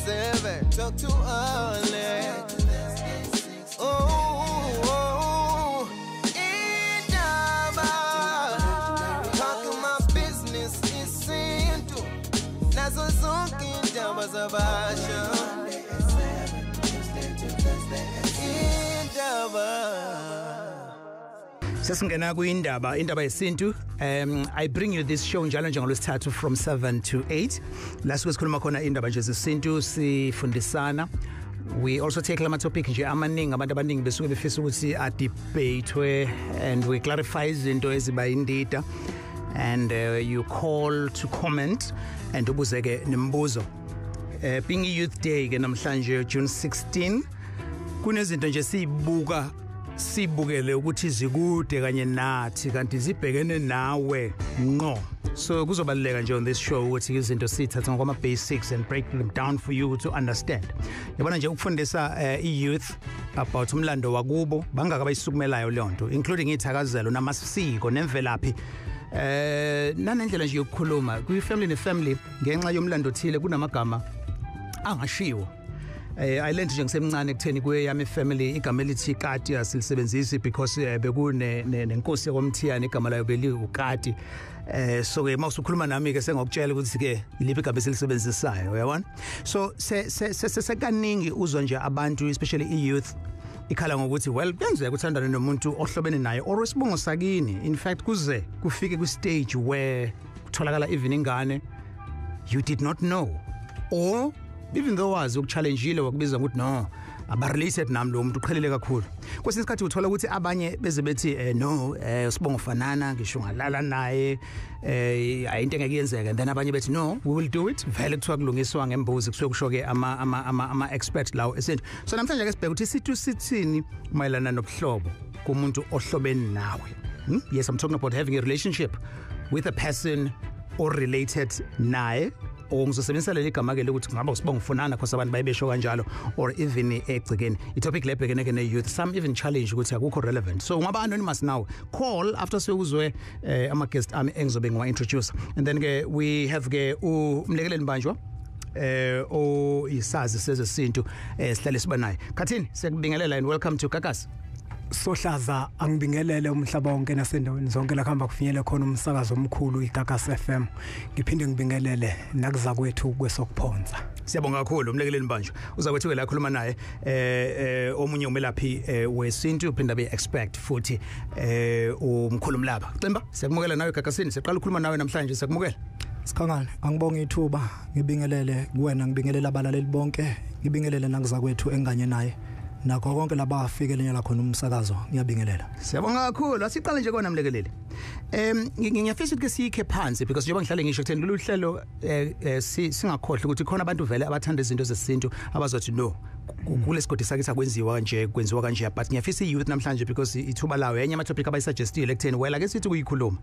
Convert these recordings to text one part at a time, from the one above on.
7. Talk to early. Oh, Indaba. Talking my business, isintu. Nazo zonke indaba zabasha. Sesingena kuindaba yeSintu. I bring you this show njalo njengolwesithathu from 7 to 8. Last week sikhuluma khona indaba nje zeSintu sifundisana. We also take lama topic nje amaningi abantu abaningi besuke befisa ukuthi a debate and we clarify izinto eziba indida and you call to comment and ubuzeke nembuzo. Being Youth Day ke namhlanje June 16 kunezinto nje sibukele ukuthi zikude kanye nathi kanti zibhekene nawe ngqo. So kuzobaluleka nje on this show ukuthi izinto sithatha ngoma basics and break them down for you to understand. Yabona nje ukufundisa youth about umlando wakubo bangaka bayisukumelayo lonto including ithakazelo namasiko nemvelaphi. Nanendlela nje yokukhuluma kuyi family ne-family ngenxa yomlando thile kunamagama angashiwo. I learned nje ngisemncane ekutheni kweyami family igama elithi Kati asilisebenzisi because bekune nenkosi yaMthiyane igama layo beli uKati. So ke mawusukhuluma nami ke sengokutshela ukuthi ke iliphi igama esilisebenzisayo uyabona. So sekaningi uzwa nje abantu especially i-youth ikhala ngokuthi well kuyenzeka ukuthandana nomuntu ohlobene naye or sibongo sakini. In fact kuze kufike ku stage where kutholakala even ingane you did not know or even though wazi ukuchallengeile wakubiza ukuthi no abarelated nami lo muntu uqhelele kakhulu. Kwesinye isikhathi uthola ukuthi abanye beze bethi no sibongo fanana ngisho ngalala naye ayinto engeke yenzeka and then abanye bethi no we will do it vele kuthiwa kulungiswa ngembuzi kusuke kushoke ama expert lawo esintu. So namhlanje ke sibheka ukuthi sithi sithini mayelana nobuhlobo kumuntu ohlobene nawe. Yes, I'm talking about having a relationship with a person or related naye. Or ngizosebenzisa leli gama ke lokuthi ngaba usibonga ufunana because abantu bayibesho kanjalo or even egcikeni itopic lebhekene ke ne-youth some even challenge ukuthi akukho relevant. So ngaba anonymous now call after sekuzwe ama guest ami engizobe ngiwa introduce and then ke we have ke Mlekeleli Mbanjwa o isazi sezeSintu sihlale siba naye. Khathini sekubingelela and welcome to Kakasi. Sohlaza angibingelele umhlaba wonke nasendaweni zonke la khamba kufinyele khona umsakazo omkhulu iGagas FM. Ngiphinde ngibingelele nakuza kwethu kwesokuphonza. Siyabonga kakhulu Mlekeleli Mbanjwa. Uza kwethu ke la khuluma naye omunye umelaphi weSintu uphinda be expect futhi umkhulu mlaba. Ximba siyakumukela nawe eGagasini siqala ukukhuluma nawe namhlanje siyakumukela. Sikhangane angibonga ithuba ngibingelele kuwena ngibingelela abalaleli bonke ngibingelele nakuza kwethu enganye naye. Nakho konke laba afikelela khona umsakazo ngiyabingelela. Siyabonga kakhulu asiqale nje kona Mlekeleli. Ngiyafisa ukuthi sikhe phansi because njengoba ngihlale ngisho kutheni lolu hlelo singakhohle ukuthi khona abantu vele abathanda izinto zeSintu abazothi no kulesigodi sakithi akwenziwa kanje kwenziwa kanje but ngiyafisa i-youth namhlanje because ithuba lawo enye ama topic abayisuggestile ekutheni well ake sithi kuyikhuluma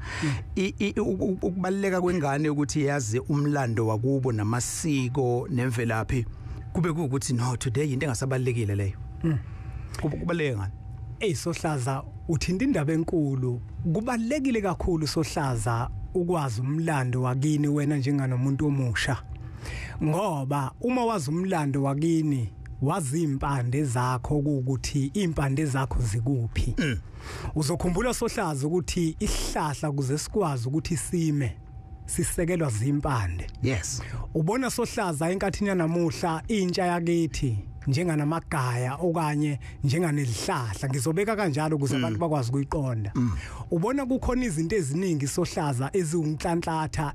ukubaluleka kwengane ukuthi yazi umlando wakubo namasiko nemvelaphi kube ukuthi no today into engasabalekile leyo. Kubaluleke ngani? Sohlaza uthinta indaba enkulu. Kubalekile kakhulu Sohlaza ukwazi umlando wakini wena njenganomuntu omusha. Ngoba uma wazi umlando wakini wazi impande zakho ukuthi impande zakho zikuphi. Uzokhumbula Sohlaza ukuthi isihlahla kuze sikwazi ukuthi sime sisekelwa zimpande. Yes. Ubona Sohlaza enkathini yanamuhla intsha yakithi njenganamagaya okanye njenganelihlahla ngizobeka kanjalo ukuze abantu bakwazi ukuyiqonda. Ubona kukhona izinto eziningi Sohlaza eziwumhlanhlatha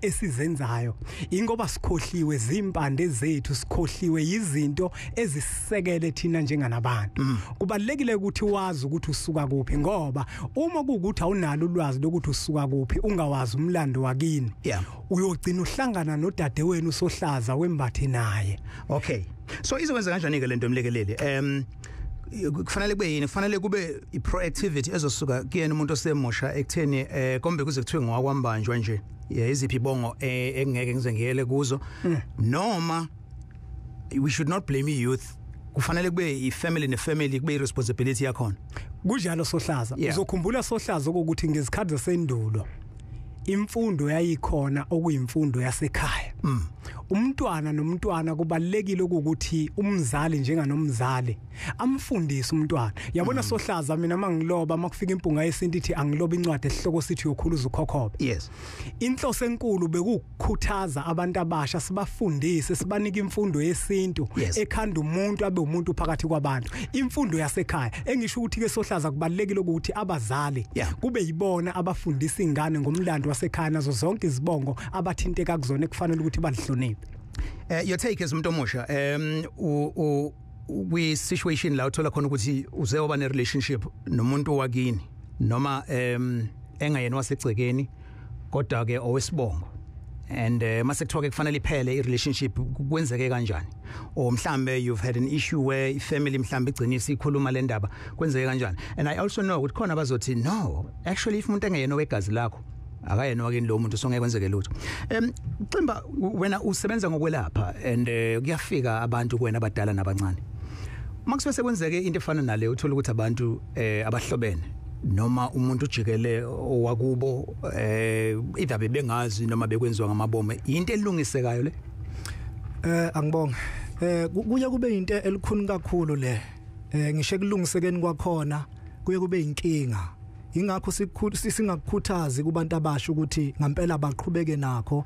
esizenzayo ingoba sikhohliwe zimpande zethu sikhohliwe izinto ezisisekele thina njenganabantu. Kubalekile ukuthi wazi ukuthi usuka kuphi ngoba uma kuukuthi awunalo ulwazi lokuthi usuka kuphi ungawazi umlando wakini uyogcina uhlangana nodadewenu Sohlaza wembathe naye. Okay. So izokwenza kanjani ke lento Mlekeleli? Kufanele kube yini? Kufanele kube iproactivity ezosuka kuyena umuntu osemusha ekutheni kombe kuze kuthiwe ngwakwambanjwa nje. Iziphi ibongo engeke ngize ngiyele kuzo noma we should not blame youth. Kufanele kube ifamily ne-family kube responsibility yakhona. Kunjalo Sohlaza. Uzokhumbula Sohlaza ukuthi ngezikhathi zasendulo imfundo yayikhona okuyimfundo yasekhaya. umntwana nomntwana kubalekile ukuthi umzali njenganomzali amfundise umntwana yabona sohlaza mina mangiloba makufika impunga yesintu ithi angiloba incwadi esihloko sithi yokhuluza ukhokhobe yes inhloso enkulu bekukhuthaza abantu abasha sibafundise sibanika imfundo yesintu ekhanda umuntu abe umuntu phakathi kwabantu imfundo yasekhaya engisho ukuthi ke sohlaza kubalekile ukuthi abazali kube yibona abafundisa ingane ngomlando wasekhaya nazo zonke izibongo abathinteka kuzona ekufanele ukuthi balihloniphe. Your take is umuntu omusha we situation la uthola khona ukuthi uze oba ne relationship nomuntu wakini noma engayena wasegcekeni kodwa ke owesibongo and mase kuthiwa ke kufanele iphele I relationship kwenzeke kanjani or mhlambe you've had an issue where I family mhlambe igcinisa ikhuluma le ndaba kwenzeke kanjani and I also know ukuthi khona abazothi no actually if umuntu engayena wegazi lakho akayena wakini lo muntu songeke kwenzeke lutho Ximba wena usebenza ngokwelapha and kuyafika abantu kuwena abadala nabancane makusuke sekwenzeke into efana nale uthola ukuthi abantu abahlobene noma umuntu ujikele owakubo either bebengazi noma bekwenziwa ngamabome into elungisekayo le angibonga kuye kube into elikhulu kakhulu le ngisho kulungisekeni kwakhona kuye kube inkinga ingakho singakukhuthazi kubantu abasha ukuthi ngempela baqhubeke nakho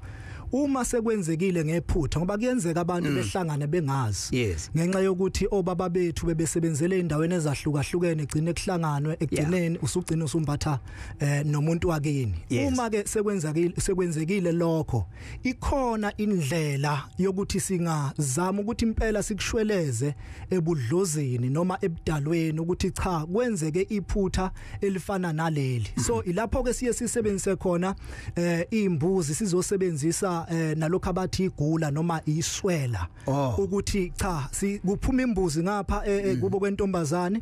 uma sekwenzekile ngephutha ngoba kuyenzeka abantu behlangana bengazi ngenxa yokuthi obaba bethu bebesebenzele endaweni ezahlukahlukene egcine kuhlanganwe ekugcineni usugcina usumbatha nomuntu wakini uma ke sekwenzekile lokho ikhona indlela yokuthi singazama ukuthi impela sikushweleze ebudlozini noma ebudalweni ukuthi cha kwenzeke iphutha elifana naleli so ilapho ke siye sisebenzise khona imbuzi sizosebenzisa nalokho abathi igula noma iswela ukuthi cha kuphuma imbuzi ngapha kubo kwentombazane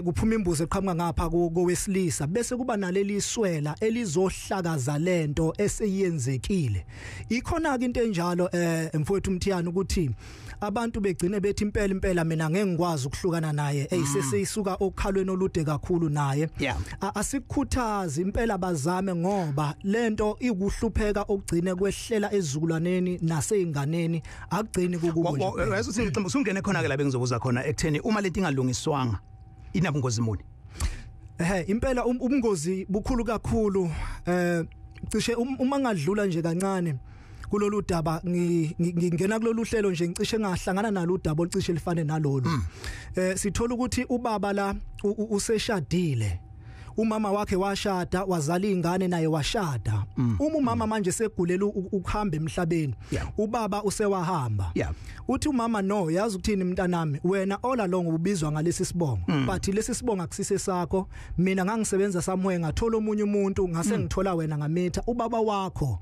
kuphuma imbuzi eqhamuka ngapha kowesilisa bese kuba naleli iswela elizohlakaza lento eseyenzekile ikhona ke into enjalo mfowethu Mthiyane ukuthi abantu begcine bethi impela mina ngeke ngikwazi ukuhlukana naye seseyisuka okhalweni olude kakhulu naye asikukhuthazi impela bazame ngoba lento ikuhlupheka okugcine kwehlela ezizukulwaneni naseyinganeni akugcini kukunje Ximba usungene khona ke la bengizobuza khona ekutheni uma lento ingalungiswanga inabungozi muni impela ubungozi bukhulu kakhulu cishe uma ngadlula nje kancane kulolu daba ngingena kulolu hlelo nje ngicishe ngahlangana nalo udaba olicishe lifane nalolu sithola ukuthi ubaba la useshadile umama wakhe washada wazala ingane naye washada uma umama manje segulela ukuhamba emhlabeni ubaba usewahamba uthi umama no yazi ukuthini mntanami wena all along ubizwa ngalesi sibongo but lesi sibongo akusise sakho mina ngangisebenza samwe ngathola omunye umuntu ngase ngithola wena ngamitha ubaba wakho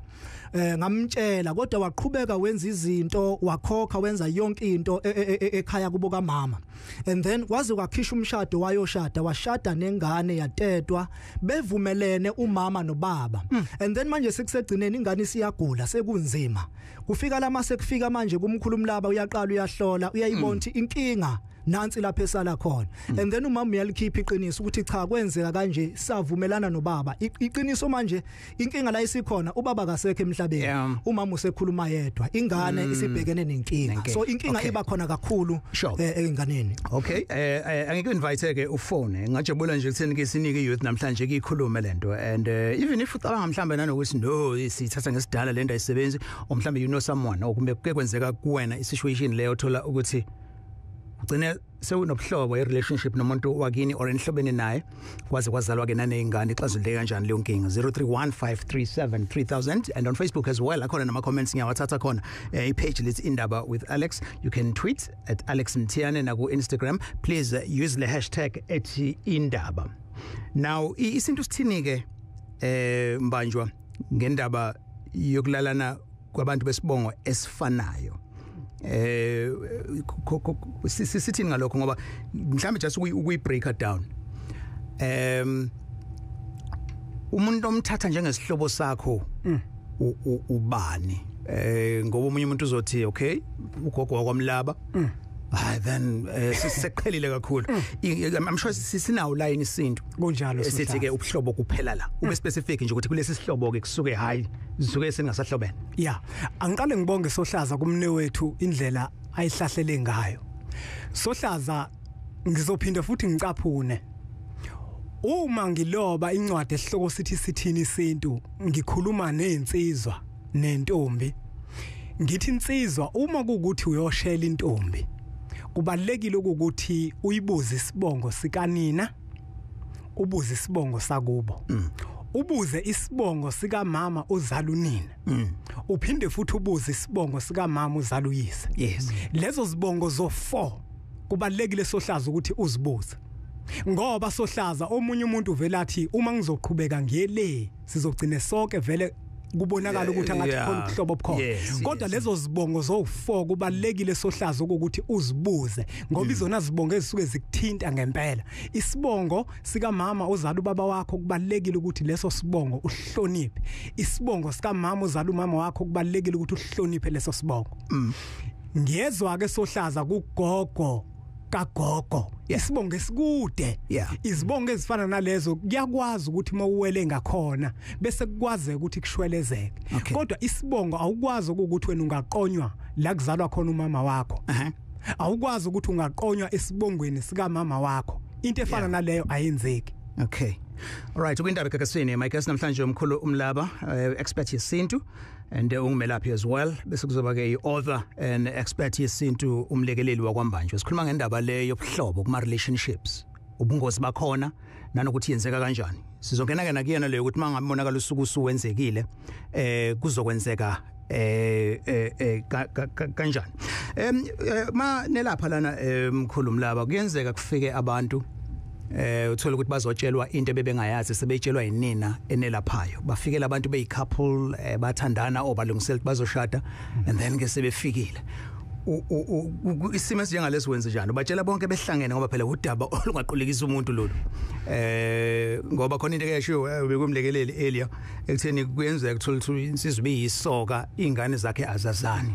ngamtshela kodwa waqhubeka wenza izinto wakhokha wenza yonke into ekhaya kubo kamama and then waze wakhisha umshado wayoshada washada nengane yatetwa bevumelene umama nobaba and then manje sekusegcineni ingane isiyagula sekunzima kufika la mase kufika manje kumkhulu umlaba uyaqala uyahlola uyayibona ukuthi inkinga nansi lapha esala khona and then umama uyalikhipha iqiniso ukuthi cha kwenzeka kanje savumelana nobaba iqiniso manje inkinga la isikhona ubaba kasekho emhlabeni umama usekhuluma yedwa ingane isibhekene nenkinga so inkinga iba khona kakhulu enganeni angeke invite ke ufone ngajabula nje ukutheni ke sinike youth namhlanje ke ikhulume lento and even if ucabanga mhlambe nanokuthi no sithatha ngesidala lento ayisebenzi or mhlambe you know someone okumbe kwenzeka kuwena isituation leyo uthola ukuthi ugcine sewunobuhlobo relationship nomuntu wakini or enhlobene naye kwaze kwazalwa ke nanezingane ixazuleke kanjani leyo nkinga 0315373000 and on Facebook as well akhona nama comments ngiyawathatha khona page let's Indaba with Alex you can tweet at Alex Mthiyane na ku Instagram please use the hashtag @Indaba now isintu Sithini ke Mbanjwa ngendaba yokulalana kwabantu besibongo esifanayo sithini ngalokho ngoba mhlambe just we break it down umuntu omthatha njengesihlobo sakho ubani ngoba umunye umuntu uzothi okay ugogo wakwamlaba then siseqhelile kakhulu. I'm sure sinawo line isintu kunjalo sithi ke ubuhlobo kuphela la ube specific nje ukuthi kulesi sihlobo ke kusuke hayi zisuke sengasahlobene. Yeah, angiqale ngibonge Sohlaza kumnewethu indlela ayihlahlele ngayo. Sohlaza ngizophinda futhi ngicaphune. Uma ngiloba incwadi esihloko sithi Sithini isintu ngikhuluma nezinsizwa nentombi. Ngithi insizwa uma kuukuthi uyoshela intombi kubalekile ukuthi uyibuze isibongo sikanina ubuze isibongo sakubo. Ubuze isibongo sika mama ozala unina. Uphinde futhi ubuze isibongo sika mama ozala uyise. Yes. Lezo zibongo zo4 kubalekile Sohlaza ukuthi uzibuze. Ngoba Sohlaza omunye umuntu vela athi uma ngizoqhubeka ngiyele sizogcina sonke vele kubonakala ukuthi angathi khona ubuhlobo obukhona. Kodwa lezo zibongo zo4 kubalekile Sohlaza ukuthi uzibuze ngoba izona zibongo ezisuke zikuthinta ngempela. Isibongo sika mama ozala ubaba wakho kubalekile ukuthi leso sibongo uhloniphe. Isibongo sika mama ozala umama wakho kubalekile ukuthi uhloniphe leso sibongo. Ngiyezwa ke Sohlaza kugogo kagogo isibongo esikude izibongo ezifana nalezo kuyakwazi ukuthi mawuwele ngakhona bese kukwaze ukuthi kushwelezeke. Kodwa isibongo awukwazi ukuthi wena ungaqonywa la kuzalwa khona umama wakho. Awukwazi ukuthi ungaqonywa esibongweni sika mama wakho. Into efana naleyo ayenzeki. Okay. All right, ukindaba kakasini my guest namhlanje Mkhulu umlaba expert yeSintu and ngomlaphi as well bese kuzoba ke i-author and expert yeSintu Mlekeleli wakwaMbanjwa. Sikhuluma ngendaba le yobuhlobo kuma relationships ubungozi bakhona nanokuthi yenzeka kanjani. Sizongena ke nakuyena leyo ukuthi mangabonakala usuku usuwenzekile kuzokwenzeka kanjani. Ma nelapha lana Mkhulu umlaba kuyenzeka kufike abantu uthola ukuthi bazotshelwa into bebengayazi sebeyitshelwa yinina enelaphayo bafikela abantu beyicouple bathandana obalungisela bazoshada and then ke sebefikile isimo esinjengalesi wenze njani ubatshela bonke behlangene ngoba phela udaba olungaqulekisa umuntu lolu ngoba khona into eyashiwo bekumlekeleli earlier ekutheni kuyenzeka ukuthola ukuthi insizwe beyisoka izingane zakhe azazani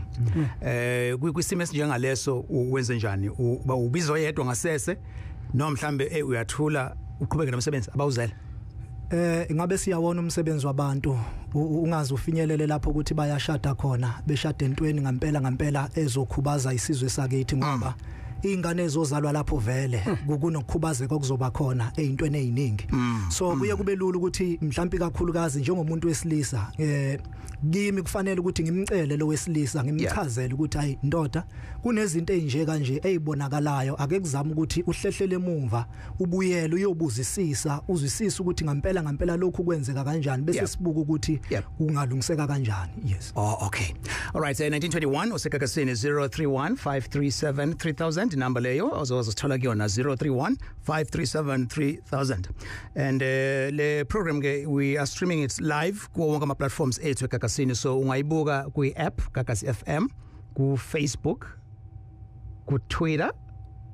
kwisimo esinjengaleso wenze njani ubizo yedwa ngasese noma mhlambe uyathula uqhubeke nomsebenzi abawuzela ingabe siyawona umsebenzi wabantu ungazi ufinyelele lapho ukuthi bayashada khona beshade entweni ngampela ezokhubaza isizwe sakithi ngoba ingane ezozalwa lapho vele kunokukhubazeka okuzoba khona ezintweni eziningi so kuye kube lula ukuthi mhlambi kakhulukazi njengomuntu wesilisa kimi kufanele ukuthi ngimcele lo wesilisa ngimchazele ukuthi hayi ndoda kunezinto ezinje kanje ezibonakalayo ake kuzama ukuthi uhlehlele emumva ubuyele uyobuzisisa uzwisisa ukuthi ngampela lokhu kwenzeka kanjani bese sibuka ukuthi ungalungiseka kanjani. Yes. Oh, okay. All right, 1921 usekakasini 031-537-3000 number leyo ozothola kuyona 031-537-3000 and le program ke we are streaming it live ku wonke ama platforms ethu ekakasini so ungayibuka ku app Kakasi FM ku Facebook ku Twitter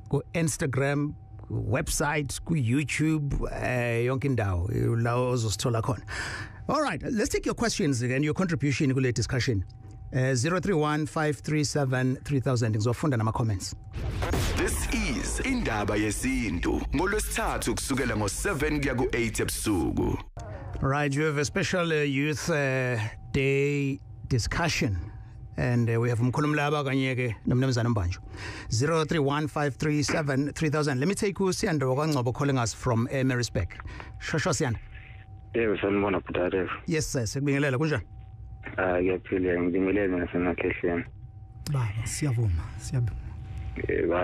ku Instagram ku website ku YouTube yonke indawo la ozosithola khona. All right, let's take your questions and your contribution kule discussion 031-537-3000 ngizofunda nama comments. This is Indaba YeSintu ngolwesithathu kusukela ngo7 kuya ku8 ebusuku. Right, you have a special youth day discussion and we have Mkhulu umlaba kanye ke nomnumzana Mbanjwa 031-537-3000. Let me take uSiyanda wakwaNgcobo calling us from Maryspec. Shosho Siyanda. Sanibona butare. Yes sir, sikubingelela kunjani? Ngiyaphila ngibingelele nasemakhehleni. Baba siyavuma.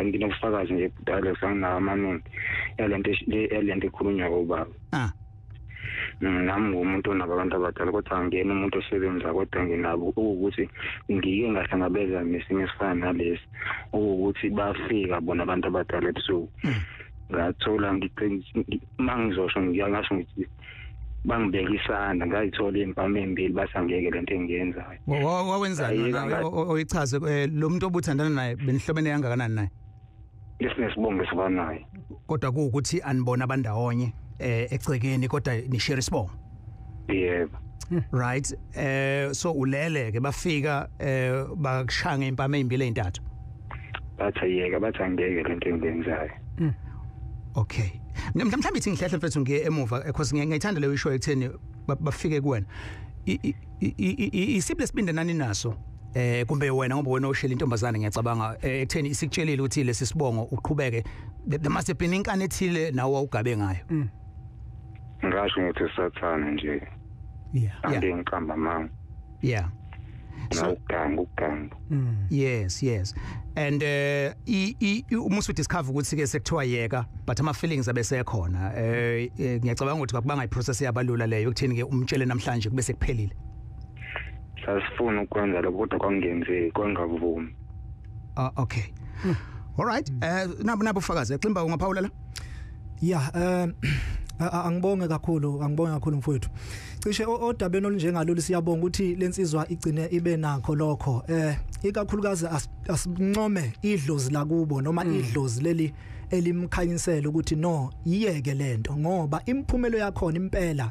Nginobufakazi nje butare sangina amaningi yalento ekhulunywa kubaba. Nami ngumuntu onabantu abadala kodwa ngiyena umuntu osebenza kodwa nginabo ukuthi ngike ngahlangabeza nesimo esifana nalesi ukuthi bafika bona abantu abadala ebusuku ngathola ngithi mangizosho ngiyangasho ngithi bangibekisana ngayithola impama embili basangeke lento engiyenzayo. Wawenzani oyichaze lo muntu obuthandana naye benihlobene kangakanani naye? Lesibongo sibanaye. Kodwa ukuthi anibona abandawonye egcekeni kodwa ni share isibongo. Yebo. Right, so ulele ke bafika bakushanga impama ezimbili ezintathu. bathayeka bathangeke lento engiyenzayo. Okay. Mhlawumbe ithi ngihlahla mfethu ngiye emuva because ngiyayithanda leyo show ekutheni bafike kuwena. Isiphi lesibinde nani naso? Kumbe wena ngoba wena oshela intombazane ngiyacabanga ekutheni isikutshelile ukuthi lesi sibongo uqhubeke there must have been inkani ethile nawo ugabe ngayo. Ngasho ngithi sathana nje. Yeah. Anginkamba mama. Yeah. So ugangu. Yes. And umusu discover ukuthi ke sekuthiwa yeka but ama feelings abesekhona. Ngiyacabanga ukuthi akubanga iprocess yabalula leyo ekutheni ke umtshele namhlanje kube sekuphelile. Sasifuna ukwenza lokho kodwa kwangenzeki kwangavumi. Okay. All right. Nabo ufakaze Ximba ungaphawula la? Yeah, angibonge kakhulu mfowethu. Cishe odabeni olunjengalolu siyabonga ukuthi lensizwa igcine ibe nakho lokho. Ikakhulukazi asincome idlozi la kubo noma idlozi leli elimkhanyisela ukuthi no iyeke lento ngoba imphumelo yakhona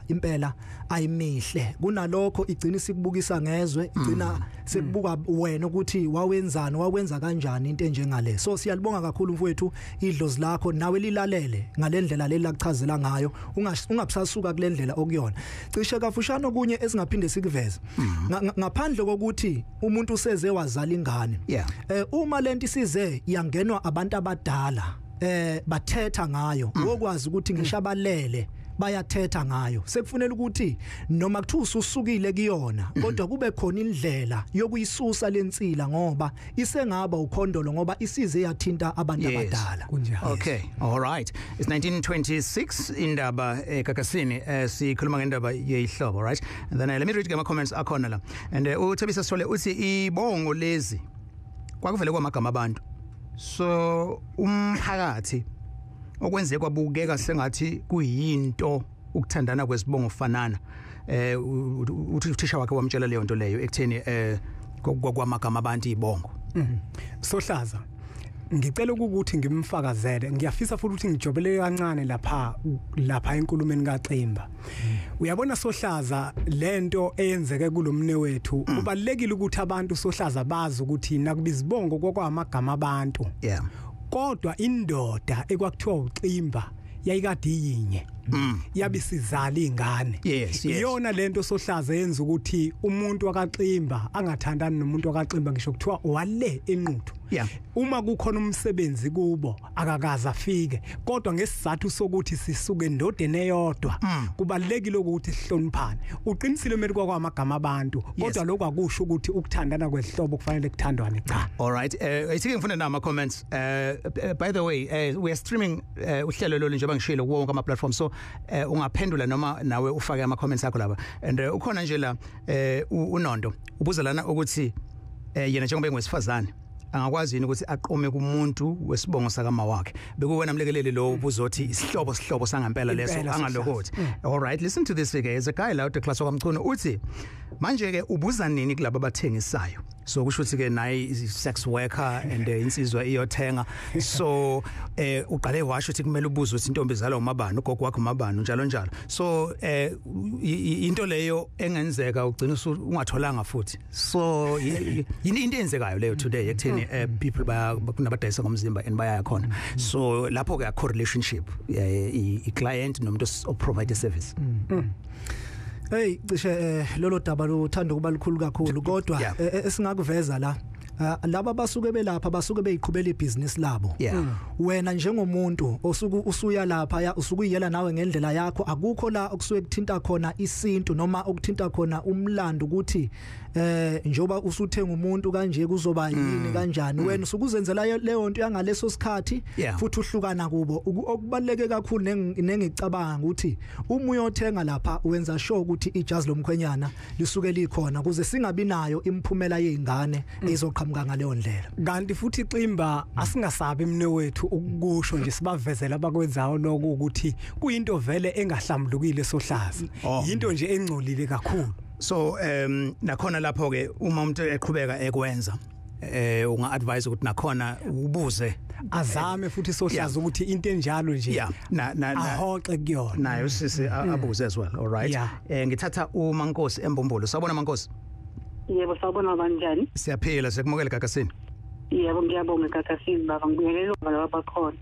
impela ayimihle kunalokho igcina sikubukisa ngezwe igcina sikubuka wena ukuthi wawenza kanjani into enjengale. So siyalibonga kakhulu mfowethu idlozi lakho nawe lilalele ngalendlela lelakuchazela ngayo ungabusasuka kulendlela okuyona. Cishe kafushana okunye esingaphinde sikuveze ngaphandle kokuthi umuntu useze wazala ingane. Uma lento isize yangenwa abantu abadala bathetha ngayo wokwazi ukuthi ngishabalele bayathetha ngayo sekufanele ukuthi noma kuthiwa ususukile kuyona kodwa kube khona indlela yokuyisusa lensila ngoba isengaba ukhondolo ngoba isize yathinta abantu abadala kunjalo. Okay, all right. It's 1926 Indaba eGagasini sikhuluma ngendaba yezihlobo, right? And then let me read my comments akhona la. And uThebisa Sole uthi ibongo lezi kwakuvele kwamagama abantu. So umphakathi okwenze kwabukeka sengathi kuyinto ukuthandana kwesibongo fanana uthi uthisha wakhe wamtshela leyo nto leyo ekutheni kwamagama abantu ibongo. Sohlaza ngicela ukuthi ngimfakazele ngiyafisa futhi ukuthi ngijobele kancane lapha enkulumeni kaXimba. Uyabona Sohlaza lento eyenzeke kulomne wethu kubalekile ukuthi abantu Sohlaza bazi ukuthi nakubizibongo kokwamagama abantu. Kodwa indoda ekwakuthiwa uXimba yayikade yinye yabisizala ingane. Iyona lento Sohlaza yenza ukuthi umuntu wakaXimba angathandani nomuntu wakaXimba ngisho kuthiwa wale enquthu. Uma kukhona umsebenzi kubo akakaza afike kodwa ngesizathu sokuthi sisuke endodeni eyodwa kubalekile ukuthi sihloniphane. Uqinisile methi kwamagama abantu kodwa lokho akusho ukuthi ukuthandana kwezihlobo kufanele kuthandwane cha. All right. Isike ngifuna nama comments. By the way, we are streaming uhlelo lolu njengoba ngishilo wonke ama platforms so ungaphendula noma nawe ufake ama comments akho lapha. And ukhona nje la uNondo ubuzelana ukuthi yena njengoba engwesifazane angakwazi yini ukuthi aqome kumuntu wesibongo sakama wakhe bekuwena Mlekeleli lo ubuzothi isihlobo sangampela leso angalokothi. All right, listen to this again. As a guy out the class okamchunu uthi manje ke ubuza nini kulabo abathengisayo so kusho ukuthi ke nayi sex worker and insizwa iyothenga so uqale washo ukuthi kumele ubuze ukuthi intombi zalo umabani ugogo wakhe umabani njalo so into leyo engenzeka ugcina ungatholanga futhi so yini into enzekayo leyo today ekutheni people kunabadayisa ngomzimba and bayaya khona so lapho ke a correlationship i client nomuntu oprovide service. Hey cishe lolo daba lothanda kuba likhulu kakhulu kodwa esingakuveza la laba basuke belapha basuke beyiqhubela ibusiness labo. Wena njengomuntu usuya lapha usukuyela nawe ngendlela yakho akukho la okusuke kuthinta khona isintu noma okuthinta khona umlando ukuthi njoba usuthenga umuntu kanje kuzoba yini kanjani wena usukuzenzela leyo nto yangaleso sikhathi futhi uhlukana kubo okubaleke kakhulu nengicabanga ukuthi uma uyothenga lapha wenza sure ukuthi ijazi lomkhwenyana lisuke likhona kuze singabi nayo imphumela yezingane ezoqhamuka ngaleyo ndlela. Kanti futhi Ximba asingasabi mne wethu ukusho nje sibavezela abakwenzayo lokho ukuthi kuyinto vele engahlambulukile Sohlaza into nje engcolile kakhulu. So nakhona lapho ke uma umuntu eqhubeka ekwenza unga advise ukuthi nakhona ubuze azame futhi Sohlaza ukuthi into enjalo nje ahoxe kuyona nayo sisi abuze as well. All right. Ngithatha uMankosi eMbombolo. Sawubona Mankosi. Yebo sawubona kanjani? Siyaphila siyakumukela Gagasini. Yebo ngiyabonga kakasini baba ngibingelela laba bakhona.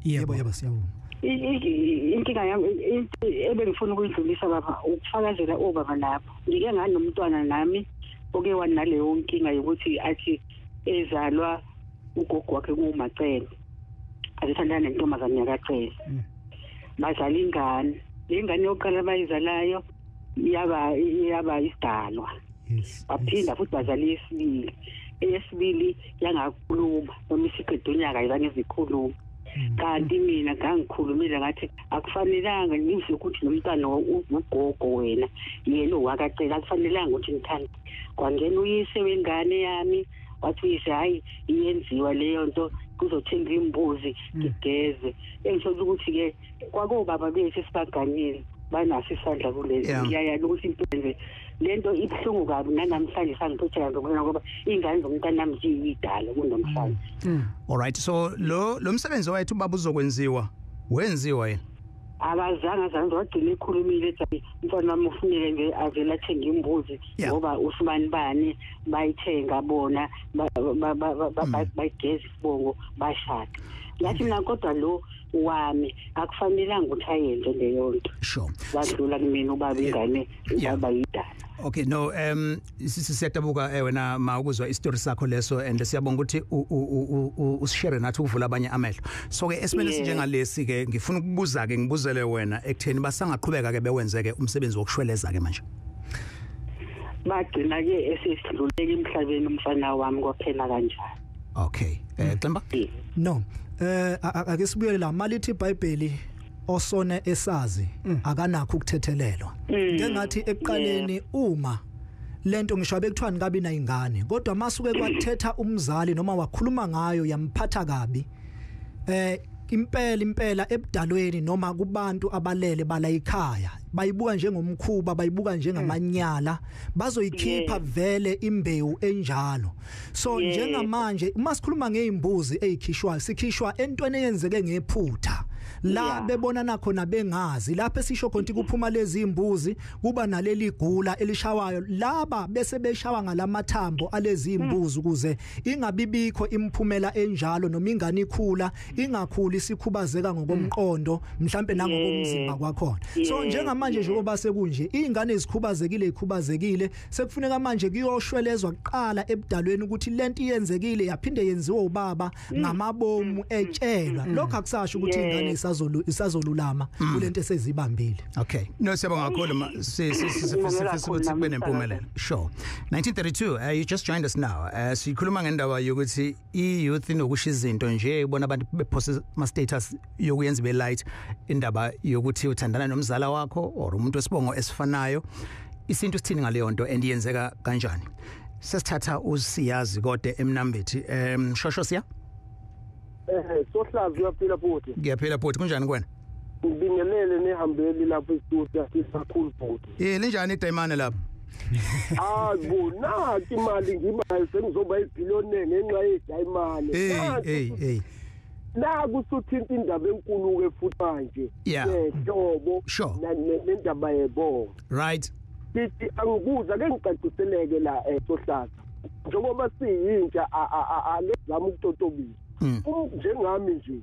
Yebo siyabonga. Inkinga yami ebengifuna ukuyidlulisa baba ukufakazela obaba lapho. Ngike nganomntwana nami oke wanaleyo nkinga yokuthi athi ezalwa ugogo wakhe kumacele. Azithandana nentombazane yakacele. Bazala ingane. Ingane yokuqala bayizalayo yaba isidalwa. Baphinda futhi bazala isibili. Eyesibili yangakhuluma noma isiqedwe unyaka izange zikhuluma. Kanti mina ngangikhulumile ngathi akufanelanga ngize ukuthi nomntwana ugogo wena yena owakacela akufanelanga ukuthi ngithande. Kwangena uyise wengane yami wathi uyise hayi iyenziwa leyo nto kuzothenga imbuzi ngigeze. Engisho ukuthi ke kwakobaba bethu sibaganyile banaso isandla kulezi. Ngiyayala ukuthi impela lento ibhlungu kabi nanamhlanje sangiphethe ngokubona ngoba ingane zomntana nami ziyidala kunomhlanje. All right, so lo msebenzi wethu baba uzokwenziwa wenziwa yena abazange wagcina ikhulumile ethi mfana wami ufuneke nje avela athenga imbuzi ngoba usibani bani bayithenga bona bayigeza isibongo bashada. Yathi mina kodwa lo wami akufanelanga ukuthi ayenze leyo nto. Sure. Wadlula kumina ubaba ingane bayidala. Okay, no, siyadabuka wena ukuzwa istory sakho leso and siyabonga ukuthi usishare nathi ukuvula abanye amehlo. So ke esimene sinjengalesi ke ngifuna ukubuza ke ngibuzele wena ekutheni basangaqhubeka ke bewenzeke umsebenzi wokushweleza ke manje. Bagcina ke esesidluleka emhlabeni umfana wami kwaphela kanjalo. Okay, Ximba? No. Ake sibuyele la malithi iBhayibheli osone esazi akanakho ukuthethelelwa. Ngengathi ekuqaleni uma lento ngisho bekuthiwa ngikabi na ingane kodwa masuke kwathetha umzali noma wakhuluma ngayo yamphatha kabi impela ebudalweni noma kubantu abalele bala ekhaya bayibuka njengomkhuba bayibuka njengamanyala bazoyikhipha vele imbewu enjalo. So njengamanje uma sikhuluma ngeimbuzi ezikhishwa sikhishwa entweni eyenzeke ngephutha la bebonana khona bengazi lapho esisho konke kuphuma lezi imbuzi kuba naleli gula elishawayo laba bese beshawa ngalamathambo alezi imbuzi ukuze ingabibikho imphumela enjalo noma ingane ikhula ingakhuli isikhubazeka ngokomqondo mhlambe nangokomzimba kwakhona. So njengamanje nje oba sekunje izingane izikhubazekile sekufuneka manje kuyoshwelezwa kuqala ebudalweni ukuthi lento iyenzekile yaphinde yenziwe ubaba ngamabomu etshelwa lokho akusasho ukuthi ingane isazolulama kulento esezibambile. Okay, no siyabonga kakhulu sifisa ukuthi kube nempumelelo. Sure. 1932 you just joined us now. Sikhuluma ngendaba yokuthi i-youth inokusha izinto nje ibona abantu bepost ma status yokuyenza be light indaba yokuthi uthandana nomzala wakho or umuntu wesibongo esifanayo. Isintu sithini ngaleyo nto andiyenzeka kanjani? Sesithatha usiyazi kodwa emnambethi shosho siya sohlazi uyaphila futhi. Ngiyaphila futhi kunjani kwena? Ngibingelele nehambeli lapho estudio sisakhulu futhi. Linjani idayimane lapho? Bona imali ngibayo sengizoba ibillionaire ngenxa yedayimane. Hey. La kusuthinta indaba enkulu ke futhi manje. Hlobo nendaba yebongo. Right. Sithi angikuza ke ngicaciseleke la sohlazi. Njengoba siyintsha alezama ukutotobisa. Njengami nje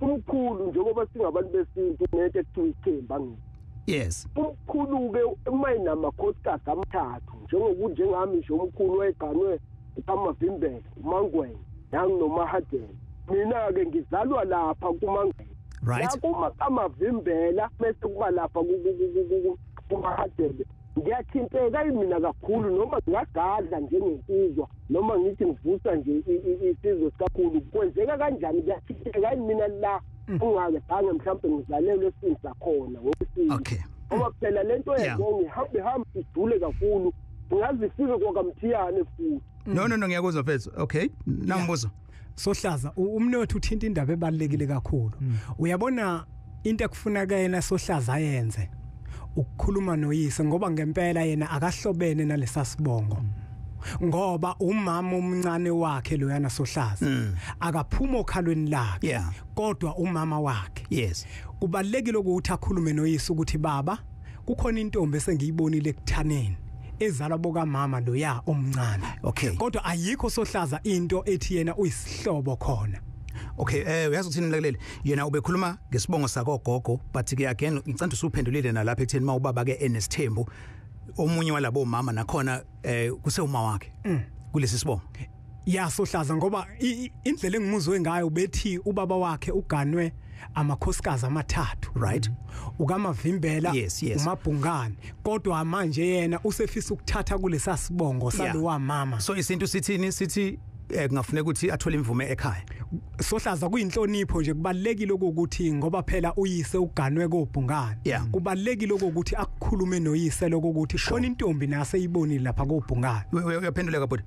umkhulu njengoba singabantu besintu ngeke kuthiwa iChimba ngithi. Yes. Umkhulu ke mayinamakhosikasi amathathu njengokuthi njengami nje umkhulu wayeganwe amavimbela uMangweni noma Hadeni. Mina ke ngizalwa lapha kuMangweni. Right. La kuma amavimbela bese kuba lapha kuMahadebe. Ngiyathinteka mina kakhulu noma ngingagadla njengensizwa noma ngithi ngivusa nje isizwe sikakhulu kwenzeka kanjani ngiyathinteka mina la ungake bhange mhlawumbe ngizalelwe esini sakhona ngokusini. Okay. Ngoba phela lento yezonke ihamba idule kakhulu ngazifike kwaMthiyane futhi. No ngiyakuzwa mfethu. Okay. Nambuzo. Sohlaza umnotho uthinta indaba ebalekile kakhulu. Uyabona into ekufuneka yena Sohlaza ayenze ukukhuluma noyise ngoba ngempela yena akahlobene nalesa sibongo. Ngoba umama omncane wakhe loyana Sohlaza akaphuma okhalweni lakhe kodwa umama wakhe. Yes. Kubalekile ukuthi akhulume noyise ukuthi baba kukhona intombi esengiyibonile ekuthaneni ezalwa boka mama lo ya omncane. Okay. Kodwa ayikho Sohlaza into ethi yena uyisihlobo khona. Okay, uyazi ukuthini Mlekeleli, yena ubekhuluma ngesibongo sako gogo, but ke again ngicela usuphendulile nalapha ekutheni mawubaba ke enesithembu, omunye walabo mama nakhona kusewuma wakhe kulesi sibongo. Ya Sohlaza ngoba indlela engimuzwe ngayo bethi ubaba wakhe uganwe amakhosikazi amathathu, right? Ukamavimbela, yes. uMabhungane, kodwa manje yena usefisa ukuthatha kulesa sibongo salowa mama. So isintu sithini sithi kungafuneka ukuthi athole imvume ekhaya. Sohlaza kuyinhlonipho nje kubalekile ukuthi ngoba phela uyise uganwe koBhungane. Kubalekile ukuthi akukhulume noyise lokuthi khona intombi nase ibonile lapha koBhungane. Uyaphenduleka bhuti?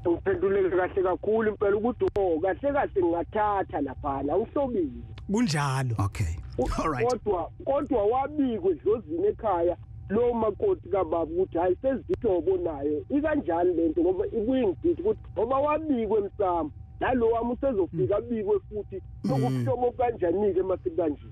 Uphenduleke kahle kakhulu impela ukuthi kahle ngingathatha lapha awuhlobile. Kunjalo. Okay. All right. Kodwa wabikwe edlozini ekhaya lo makoti kababa ukuthi hayi sezihlobo nayo ikanjani lento ngoba ikuyingithi ukuthi ngoba wabikwe emsamo nalo wami usezofika abikwe futhi ukuhlobo kanjani ke mase kanje.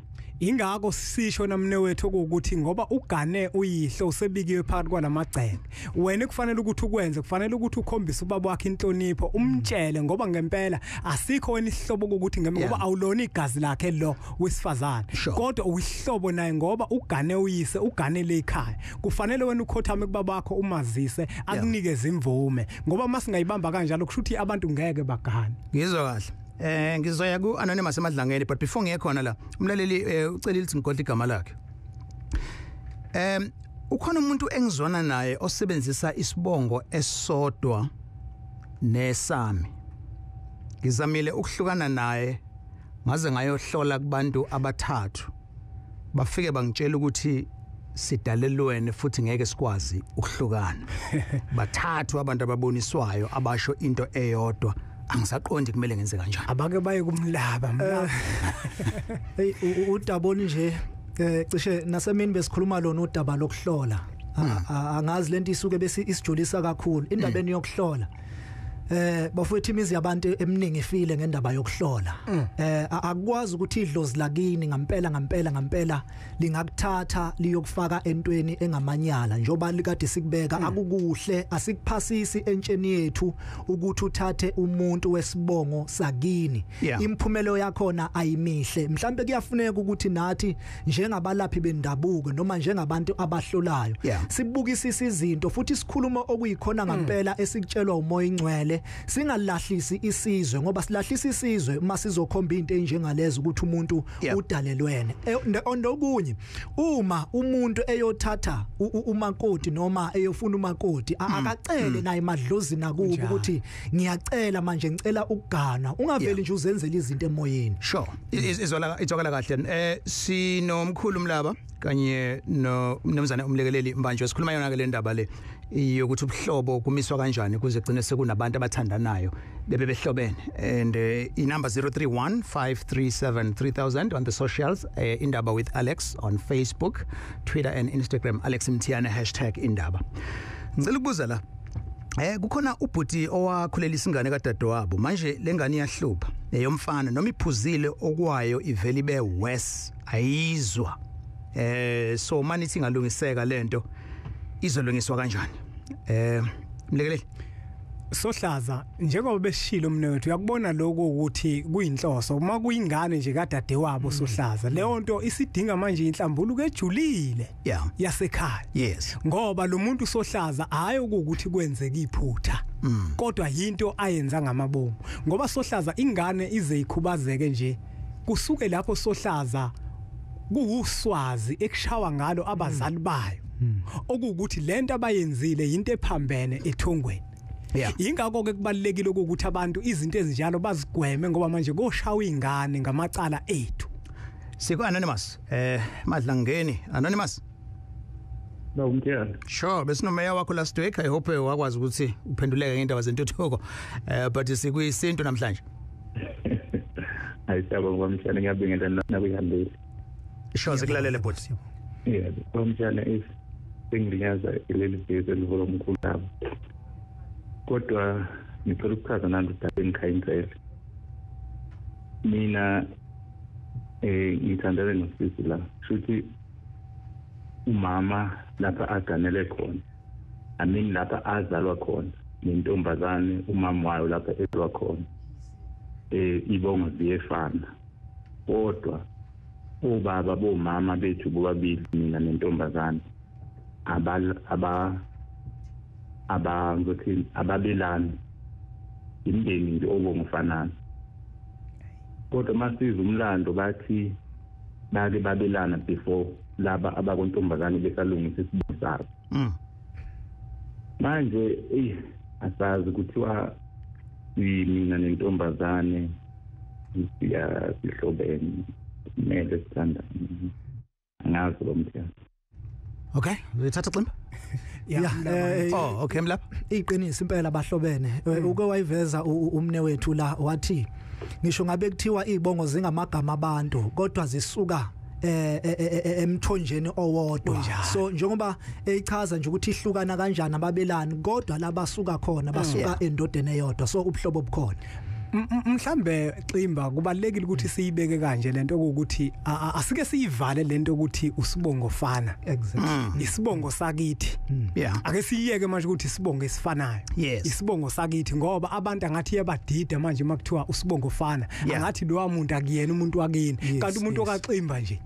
Ingakho sisho namnewethu ukuthi ngoba ugane uyihlo usebikiwe phakathi kwalamagceke, wena kufanele ukuthi ukwenze, kufanele ukuthi ukhombise ubaba wakhe inhlonipho, umtshele ngoba ngempela asikho wena isihlobo ukuthi ngoba awulona igazi lakhe lo wesifazane, kodwa uyihlobo naye ngoba ugane uyise, ugane le ekhaya. Kufanele wena ukhothame kubaba wakho umazise, akunikeze imvume ngoba masingayibamba kanjalo kushuthi abantu ngeke bagane. Ngizwa kahle. Ngizoya ku anonymous emadlangeni, but before ngiyekhona la umlaleli ucelile ukuthi ngigodle igama lakhe. Ukhona umuntu engizwana naye osebenzisa isibongo esodwa nesami. Ngizamile ukuhlukana naye ngaze ngayohlola kubantu abathathu. Bafike bangitshela ukuthi sidalelwene futhi ngeke sikwazi ukuhlukana. Bathathu abantu ababoniswayo abasho into eyodwa. Angisaqondi kumele ngenze kanjani. Abake baye kumlaba. Hey udaboni nje cishe nasemini besikhuluma lona udaba lokuhlola. Angazi lento isuke bese isijulisa kakhulu indabeni yokuhlola. Bafowethu imizi yabantu eminingi ifile ngendaba yokuhlola. Akwazi ukuthi idlozi lakini ngampela lingakuthatha liyokufaka entweni engamanyala njoba likade sikubeka akukuhle asikuphasisi entsheni yethu ukuthi uthathe umuntu wesibongo sakini. Imphumelo yakhona ayimihle. Mhlambe kuyafuneka ukuthi nathi njengabalaphi bendabuko noma njengabantu abahlolayo sibukisisa izinto futhi sikhuluma okuyikhona ngampela esikutshelwa umoya ingcwele. Singalahlisi isizwe ngoba silahlisa isizwe masizokhomba into enjengalezo ukuthi umuntu udalelwene. Ondokunye uma umuntu eyothatha umakoti noma eyofuna umakoti akacele naye madlozi nakubo ukuthi ngiyacela manje ngicela ukugana ungaveli nje uzenzele izinto emoyeni. Sure. Izwakala kahle. Sino Mkhulu Mlaba kanye no mnumzane Mlekeleli Mbanjwa sikhuluma yona ke le ndaba le yokuthi ubuhlobo kumiswa kanjani kuze gcine sekunabantu abathandanayo bebe behlobene, and inumber 0315373000 on the socials. Indaba with Alex on Facebook, Twitter and Instagram, Alex Mthiyane #Indaba. Ngicela ukubuza la kukhona ubhuti owakhulela isingane kadadewabo manje lengane iyahlupha eyomfana noma iphuzile okwayo iveli be west ayizwa. So manithi ngalungiseka lento izolungiswa kanjani? Mlekeleli Sohlaza njengoba besishilo mnewethu uyakubona lokho ukuthi kuyinhloso uma kuyingane nje kadadewabo Sohlaza leyo nto isidinga manje inhlambuluko ejulile yasekhaya. Yes. Ngoba lo muntu Sohlaza hayi ukuthi kwenzeka iphutha kodwa yinto ayenza ngamabomu ngoba Sohlaza ingane ize ikhubazeke nje kusuke lapho Sohlaza kuwuswazi ekushawa ngalo abazali bayo okuthi lento abayenzile into ephambene ethongweni. Ingakho ke kubalekile ukuthi abantu izinto ezinjalo bazigweme ngoba manje koshawa ingane ngamacala ethu. Siko anonymous madlangeni anonymous. No Mthiyane. Sure, besinomeya wakho last week. I hope wakwazi ukuthi uphenduleke ngendaba zentuthuko. But sikuyisintu namhlanje. Ayisaba Mthiyane ngiyabingelela nakuyihambile. Sure sikulalele bhuti. Yeah, Mthiyane is ngiliyaza ileli bhezi elivolo Mkhulu labo. Kodwa ngicela ukuchaza nando dabeni khayintsele. Mina ngithandana nosisi la. Futhi umama lapha aganele khona. amini lapha azalwa khona nentombazane umama wayo lapha ezalwa khona ibongo ziyefana kodwa obaba bomama bethu bobabili mina nentombazane ababelani imndeni nje obongofanana kodwa masiza umlando bathi bake babelana before laba abakontombazane besalungisa isibongo sabo manje asazi kuthiwa mina nentombazane sihlobene kumele sithandane angazi lo Mthiyane. Okay, uyithatha Ximba? Yeah. Okay mlapha. Iqinisa impela bahlobene. Uke wayiveza umne wethu la wathi ngisho ngabe kuthiwa izibongo zingamagama abantu kodwa zisuka emthonjeni owodwa. So njengoba echaza nje ukuthi ihlukana kanjani ababelani kodwa labasuka khona basuka endodeni eyodwa so ubuhlobo obukhona. Mhlambe Ximba kubalekile ukuthi siyibeke kanje lento ukuthi asike siyivale lento ukuthi usibongo fana exactly isibongo sakithi ake siyeke manje ukuthi isibongo esifanayo isibongo sakithi ngoba abantu angathi yabadida manje makuthiwa usibongo fana angathi lo umuntu akuyena umuntu wakini kanti umuntu okaXimba nje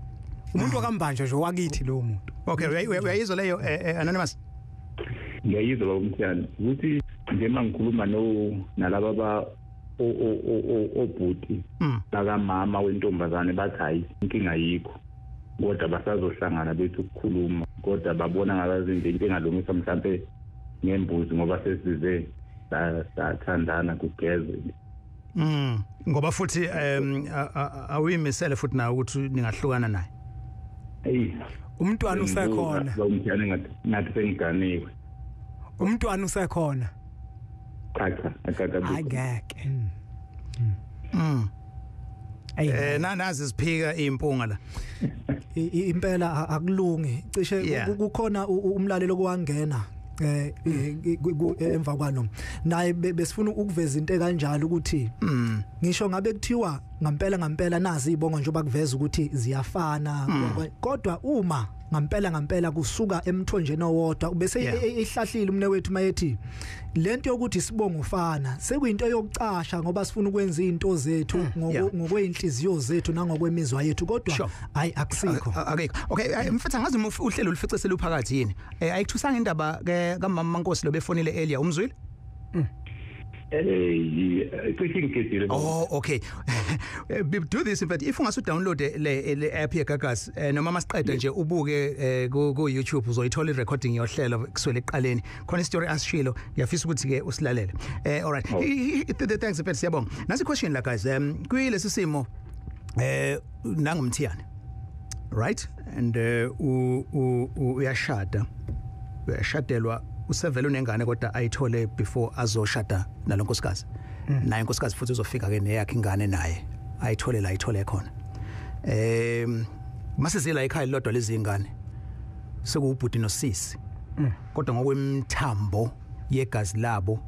umuntu okambanjwa nje wakithi lo muntu. Okay uyayizwa leyo anonymous? Ngiyayizwa Mthiyane ukuthi nje mangikhuluma nalaba obhuti bakamama wentombazane bathi hayi inkinga yikho kodwa basazohlangana bethu ukukhuluma kodwa babona ngabazinto into engalungisa mhlambe ngembuzi ngoba sesize sathandana kugeze ngoba futhi awimisele futhi nawe ukuthi ningahlukana naye. Umntwana usekhona. Umthiyane ngathi sengiganiwe. Umntwana usekhona. Agake. Nazi siphika impunga la. Impela akulungi. Cishe kukhona umlalelo kwangena emva kwalo. Naye besifuna ukuveza into kanjalo ukuthi ngisho ngabe kuthiwa ngampela nazi izibongo nje bakuveza ukuthi ziyafana kodwa uma ngampela kusuka emthonjeni owodwa bese ihlahlile umne wethu mayethi lento yokuthi sibongo ufana sekuyinto yokucasha ngoba sifuna ukwenza izinto zethu ngokweinhliziyo zethu nangokwemizwa yethu kodwa hayi akusikho. Okay mfethu ngazi uhlelo lufice seluphakathi yini ayikuthusanga indaba ke kamama Nkosi lo befonile earlier umzwile? Oh, okay. Do this in fact if ungase download le app yeGagas noma masiqeda nje ubuke ku YouTube uzoyithola irecording yohlelo kuswele eqaleni khona istory asishilo ngiyafisa ukuthi ke usilalele. All right. Thanks mfethu siyabonga. Nasi question la guys kuyilesi simo nangumthiyane. Right? And uyashadelwa usevela unengane kodwa ayithole before azoshada nalonkosikazi naye inkosikazi futhi uzofika ke neyakhe ingane naye ayithole khona masizila ekhaya lodwa lezi ingane sekubhuti nosisi kodwa ngokwemthambo yegazi labo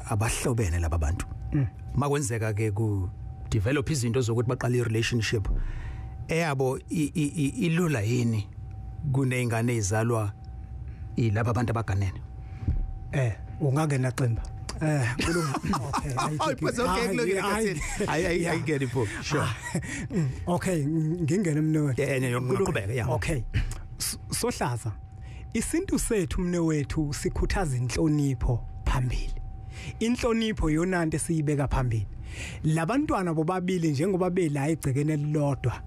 abahlobene laba bantu makwenzeka ke ku develop izinto zokuthi baqala i-relationship eyabo ilula yini kuneyingane ezalwa ilaba abantu abaganene ungangena Ximba kulunga okay I get it for sure okay ngingena mnewethu ngiyaqhubeka okay sohlaza isintu sethu mne wethu sikhuthaza inhlonipho phambili inhlonipho yona into esiyibeka phambili labantwana bobabili njengoba bela egcekene lilodwa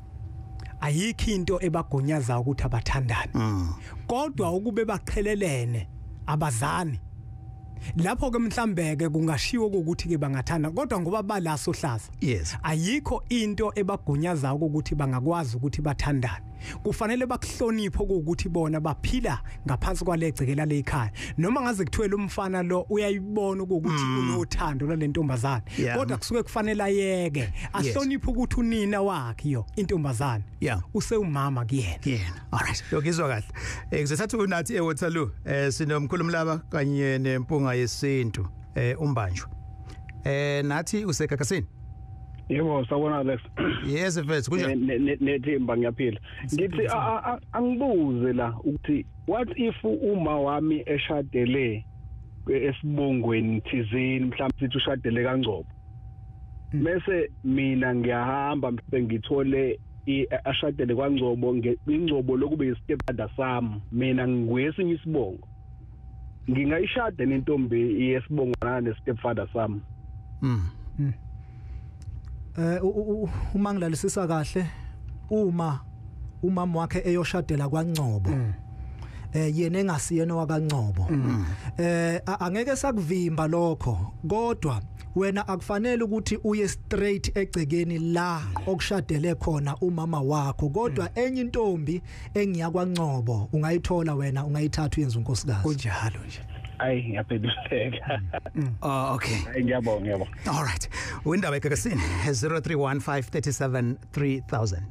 ayikho into ebagonyaza ukuthi abathandane kodwa ukube baqhelelene abazani lapho ke mhlambe ke kungashiwo ukuthi ke bangathanda kodwa ngoba balaso hlaza ayikho into ebagunyaza ukuthi bangakwazi ukuthi bathandane kufanele bakuhloniphe ukuthi bona baphila ngaphansi kwalegcekela lekhaya noma ngaze kuthiwe lo mfana lo uyayibona ukuthi unothando lwalentombazane kodwa kusuke kufanele ayeke ahloniphe ukuthi unina wakhe yo intombazane usewumama kuyena. Alright yokizwa kahle ngizothatha unathi eWaterloo sinomkhulu Mlaba kanye nempunga yesintu Mbanjwa nathi useGagasini Yebo sawona Alex. Yes mfethu kunjani? Nethimba ngiyaphila. Ngithi angibuze la ukuthi what if uma wami eshadele esibongweni thizeni mhlawumbe sithi ushadele kaNgcobo. Bese mina ngiyahamba mhlawumbe ngithole ashadele kwaNgcobo ngingcobo lokube isitepfather sami mina ngikwesinye isibongo. Ngingayishada nentombi yesibongo nesitepfather sami. Uma ngilalisisa kahle uma umama wakhe eyoshadela kwaNgcobo yena engasiyena wakaNgcobo angeke sakuvimba lokho kodwa wena akufanele ukuthi uye straight egcekeni la okushadele khona umama wakho kodwa enye intombi engiya kwaNgcobo ungayithola wena ungayithatha uyenza unkosikazi kunjalo nje Ay ngiyaphenduleka. Okay. Ngiyabonga. All right. Indaba ekakasini 0315373000.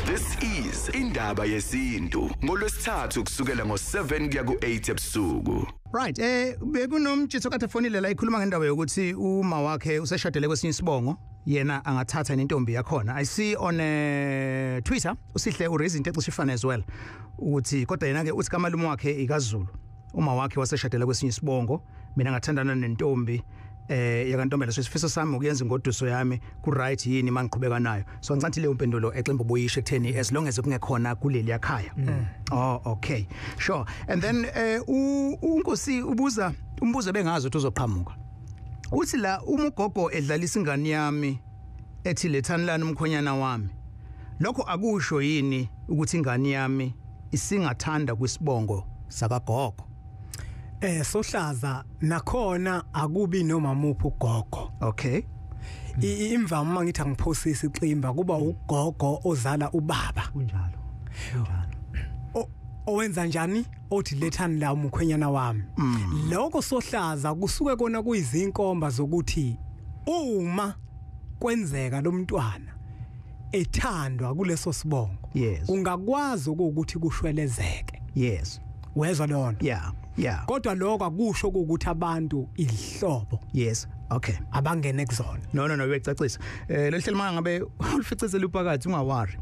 This is Indaba YeSintu ngolwesithathu kusukela ngo7 kuya ku8 ebusuku. Right, bekunomtshitho kade fonile la ikhuluma ngendaba yokuthi uma wakhe useshadele kwesinye isibongo yena angathatha nentombi yakhona. I see on Twitter usihle uraise into exifana as well ukuthi kodwa yena ke uthi kamalume wakhe ikaZulu uma wakhe waseshadela kwesinye isibongo mina ngathandana nentombi yakantombela sesifiso sami ukuyenza ingoduso yami ku right yini mangiqhubeka nayo so ngicathi le impendulo exemba ubuyishe ekutheni as long as kungekhona kuleli yakhaya. Oh okay sure and then unkosi umbuzo bengazi ukuthi uzoqhamuka uthi la umugogo edlalisa ingane yami ethi lethanilana umkhonyana wami lokho akusho yini ukuthi ingane yami isingathanda kwisibongo sakagogo. Sohlaza nakhona akubi noma muphi ugogo. Okay. Imvama mangithi angiphosisi Ximba kuba ugogo ozala ubaba kunjalo. Owenza njani othi lethani la umkhwenyana wami. Lokho sohlaza kusuke kona kuyizinkomba zokuthi uma kwenzeka lo mntwana ethandwa kuleso sibongo ungakwazi ukuthi kushwelezeke. Yes. Wezwa lona? Yeah. Kodwa lokho akusho ukuthi abantu izihlobo. Yes. Okay. Abangene kuzona. No uyacacisa. Lo hlelo mangabe ulificizela uphakathi ungawari.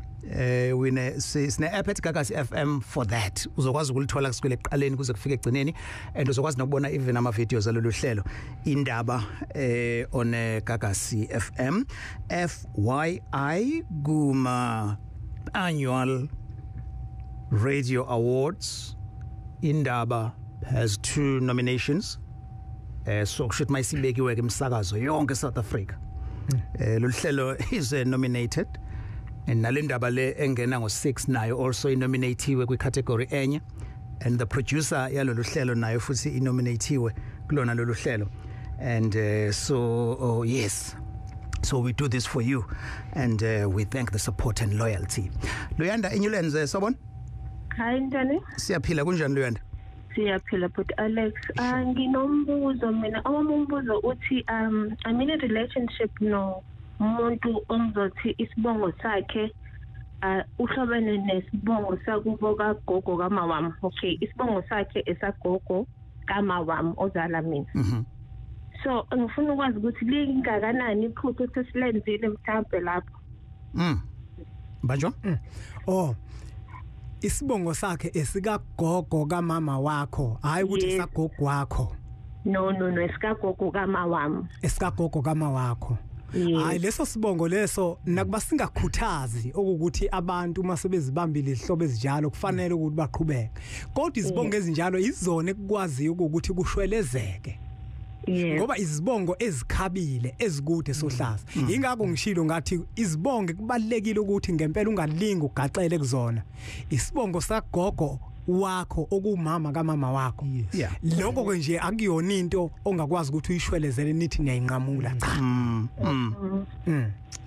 Sine app ethi Gagasi FM for that. Uzokwazi ukulithola kusukela eqaleni kuze kufike egcineni and uzokwazi nokubona even ama videos alolu hlelo. Indaba on Gagasi FM FYI Guma Annual Radio Awards. Indaba has 2 nominations. So should my sibekiwe ke emsakazo yonke South Africa. Lo hlelo is nominated and nalendaba le engena ngo6 nayo also nominatiwe kwi category enye and the producer yalolu hlelo nayo futhi nominatiwe kulona lolu hlelo and yes. So we do this for you and we thank the support and loyalty. Luyanda inyulenze sobona? Hi njani? Siyaphila kunjani Luyanda? Siyaphila but Alex nginombuzo mina umbuzo uthi I'm in a relationship no umuntu ongizothi isibongo sakhe uhlobene nesibongo sakubo kagogo kamawami. Okay, isibongo sakhe esagogo kamawami ozala mina. So ngifuna ukwazi ukuthi lingakanani iphutho sesilenzile mhlawumbe lapho. Mbanjwa? Isibongo sakhe esikagogo kamama wakho hayi ukuthi sagogo wakho. No esikagogo kamawami. Esikagogo kama wakho. Hayi leso sibongo leso nakuba singakhuthazi ukuthi abantu uma sebezibambile izihlobo ezinjalo kufanele ukuthi baqhubeke. Kodwa izibongo ezinjalo izona ekukwazi ukuthi kushwelezeke. Ngoba izibongo ezikhabile ezikude sohlaza. Ingakho ngishilo ngathi izibongo kubalekile ukuthi ngempela ungalinga ugaxele kuzona. Isibongo sagogo wakho okumama kamama wakho. Lokho ke nje akuyona into ongakwazi ukuthi uyishwelezele nithi niyayinqamula cha.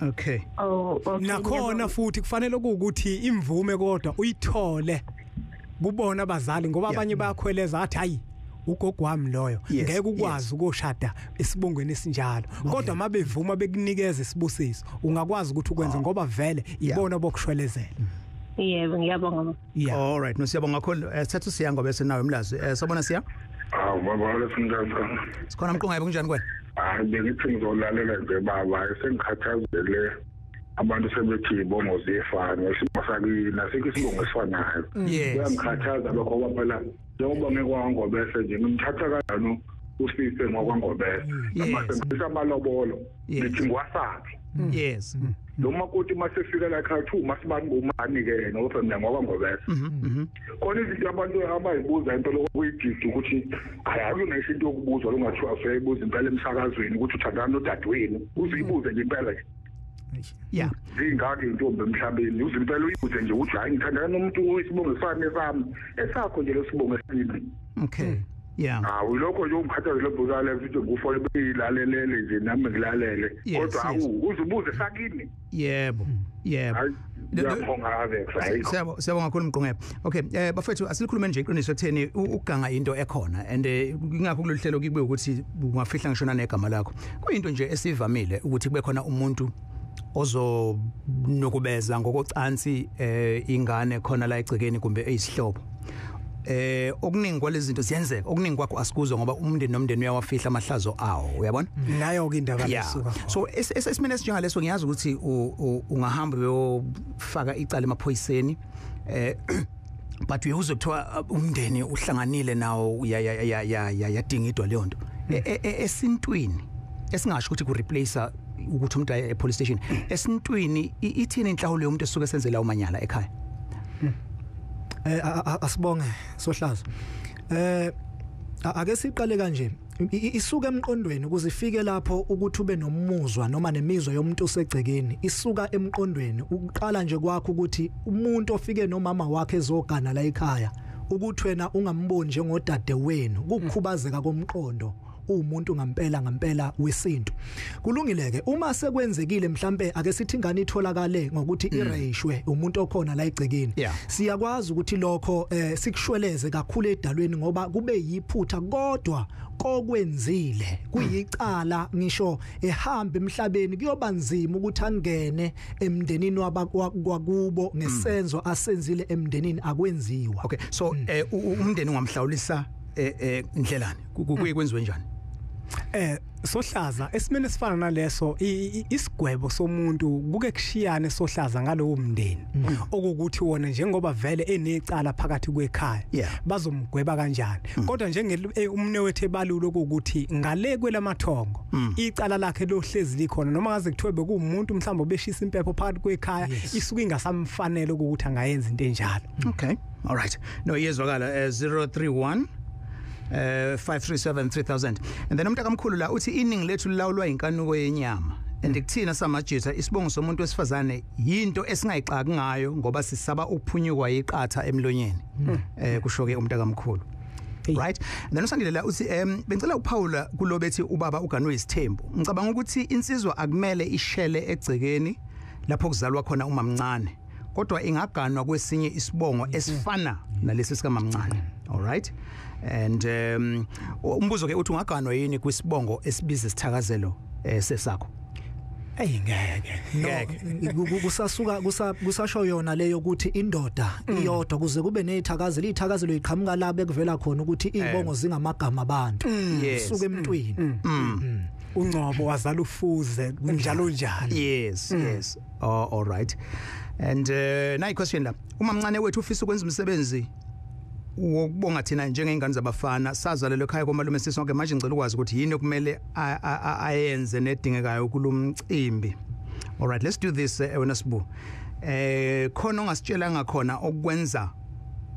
Okay. Okay. Nakhona futhi kufanele ukuthi imvume kodwa uyithole kubona abazali ngoba abanye bayakhweleza athi hayi ugogo wami loyo ngeke ukwazi ukushada esibongweni esinjalo kodwa mabevuma bekunikeza isibusiso ungakwazi ukuthi ukwenze ngoba vele ibona bokushwelezela. Yebo ngiyabonga. All right, nosiyabonga kakhulu. Thathu siya ngoba bese nawe Mlazi. Sabona siya? Baba lesingaza. Sikhona Mqungebe kunjani kwena? Bengithi ngizolalela nje baba sengikhathazele abantu sebethi ibongo zifana esibasakini nasikho isibongo esifanayo. Uyangikhathaza lokho ngoba phela njengoba ngekwango bese nje ngimthatha kanjani usise ngokwangobese. Amasebenzisa amalobolo ngithi ngwasaphi. Yes. Noma kuthi masefika la ekhaya masibani bomani ke ngoba mina ngokwangobese. Khona izinto abantu abayibuza into lokuyigidi ukuthi ayayo nesinto yokubuzwa longathiwa useyibuza impela emsakazweni ukuthi uthandana nodadewenu uzibuze nje impela nje. Yeah. Zingaki intombi emhlabeni uzimpela uyibuze nje ukuthi hayi ngithandana nomuntu oyisibongo esifana nesami esakho nje lesibongo esini. Okay. Yeah. Ulokho nje ungikhathaza lebuzala ukuthi ngufole beyilalelele nje nami ngilalele kodwa uzibuze sakini. Yebo. Siyabonga kakhulu Mqungebe. Okay, bafethu asilikhulume nje iqiniso ekutheni ukuganga into ekhona and ingakho kulolu hlelo kube ukuthi ungafihla ngishona negama lakho. Kuyinto nje esivamile ukuthi kube khona umuntu ozonokubeza ngokocansi ingane khona la egcekeni kumbe ezihlobo. Okuningi kwalezi zinto siyenzeka okuningi kwakho asikuzwa ngoba umndeni nomndeni uyawafihla amahlazo awo uyabona nayo ke indaba lesuka so esimene sinjengaleso ngiyazi ukuthi ungahamba uyofaka icala emaphoyiseni but uyuzwe kuthiwa umndeni uhlanganile nawo yadingidwa leyo nto esintwini esingasho ukuthi ku replace ukuthi umuntu aye police station esintwini ithini inhlawulo yomuntu esuke senzela umanyala ekhaya. Asibonge sohlazo ake siqale kanje isuka emqondweni ukuze ifike lapho ukuthi ube nomuzwa noma nemizwa yomuntu osegcekeni isuka emqondweni uqala nje kwakho ukuthi umuntu ofike nomama wakhe ezogana la ekhaya ukuthi wena ungamboni njengodade wenu ukukhubazeka komqondo umuntu ngampela wesintu kulungileke uma sekwenzekile mhlambe ake sithi ingane itholakale ngokuthi irayishwe umuntu okhona la egcekeni siyakwazi ukuthi lokho sikushweleze kakhulu edalweni ngoba kube yiphutha kodwa kokwenzile kuyicala ngisho ehamba emhlabeni kuyobanzima ukuthi angene emndenini wabakubo ngesenzo asenzile emndenini akwenziwa. Okay, so umndeni ungamhlawulisa indlelani kwenziwe njani? Sohlaza esimene sifana naleso isigwebo somuntu kuke kushiyane sohlaza ngalowo mndeni okukuthi wona njengoba vele enecala phakathi kwekhaya bazomgweba kanjani kodwa njenge umnewethu ebalulo ukuthi ngale kwelamathongo icala lakhe lohlezi likhona noma ngaze kuthiwe bekumuntu mhlawumbe beshisa impepho phakathi kwekhaya isuka ingasamfanele ukuthi angayenza into enjalo. Okay, all right, no yezwakala 031 537 3000 and then umntaka Mkhulu la uthi iningi lethu lilawulwa inkanuko yenyama and kuthina samajitha isibongo somuntu wesifazane yinto esingayixaki ngayo ngoba sisaba ukuphunyukwa yiqatha emlonyeni kusho ke umntaka Mkhulu. Right, and then usandilela uthi bengicela uPaula kulobethi ubaba uganwe isithembu ngicabanga ukuthi insizwa akumele ishele egcekeni lapho kuzalwa khona umamncane kodwa ingaganwa kwesinye isibongo esifana nalesi sikamamncane. All right, and umbuzo ke uthi ungaganwa yini kwisibongo esibiza isithakazelo sesakho? Ngeke kusasuka kusasho yona leyo ukuthi indoda iyodwa kuze kube nezithakazelo ithakazelo iqhamuka la bekuvela khona ukuthi izibongo zingamagama abantu suka emntwini uNgcobo wazala ufuze njalo njalo. Yes. All right, and nayi question la umamncane wethu ufisa ukwenza umsebenzi wokubonga thina njengeingane zabafana sazalelwe ekhaya komalume sisonke manje ngicela ukwazi ukuthi yini okumele ayenze nedingekayo kulomcimbi. All right, let's do this wena Sibu khona ongasitshela ngakhona okwenza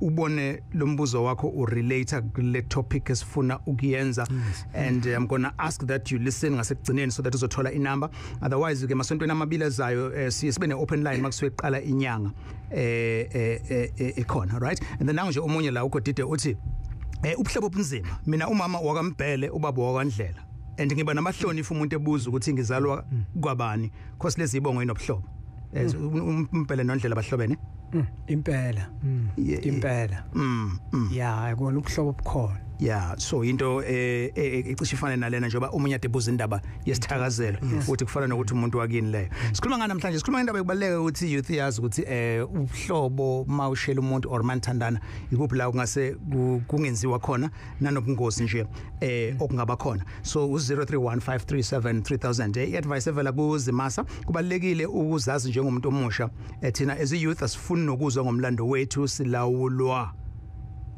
ubone lombuzo wakho urelate kule topic esifuna ukuyenza and I'm going to ask that you listen ngasekugcineni so that uzothola inamba otherwise ke masontweni amabili ezayo sibe ne open line makusuke iqala inyanga ekhona. Right, and then nje omunye la ugodide uthi ubuhlobo obunzima mina umama wakambhele ubaba wakandlela and ngiba namahloni if umuntu ebuza ukuthi ngizalwa kwabani because lezi ibongo inobuhlobo umbhele nondlela bahlobene impela impela ya akona ubuhlobo obukhona Yeah, so into ecishe ifane nalena njengoba umunye adebuza indaba yesithakazelo ukuthi kufana nokuthi umuntu wakini leyo. Sikhuluma ngani namhlanje? Sikhuluma ngendaba yokubaleka ukuthi youth yazi ukuthi uhlobo mawushela umuntu or manthandana ikuphi la ungase kungenziwa khona nanobungozi nje okungaba khona. So u0315373000 i-advice evela kuZimasa kubalekile ukuzazi njengomuntu omusha thina as a youth asifuni nokuzwa ngomlando wethu silawulwa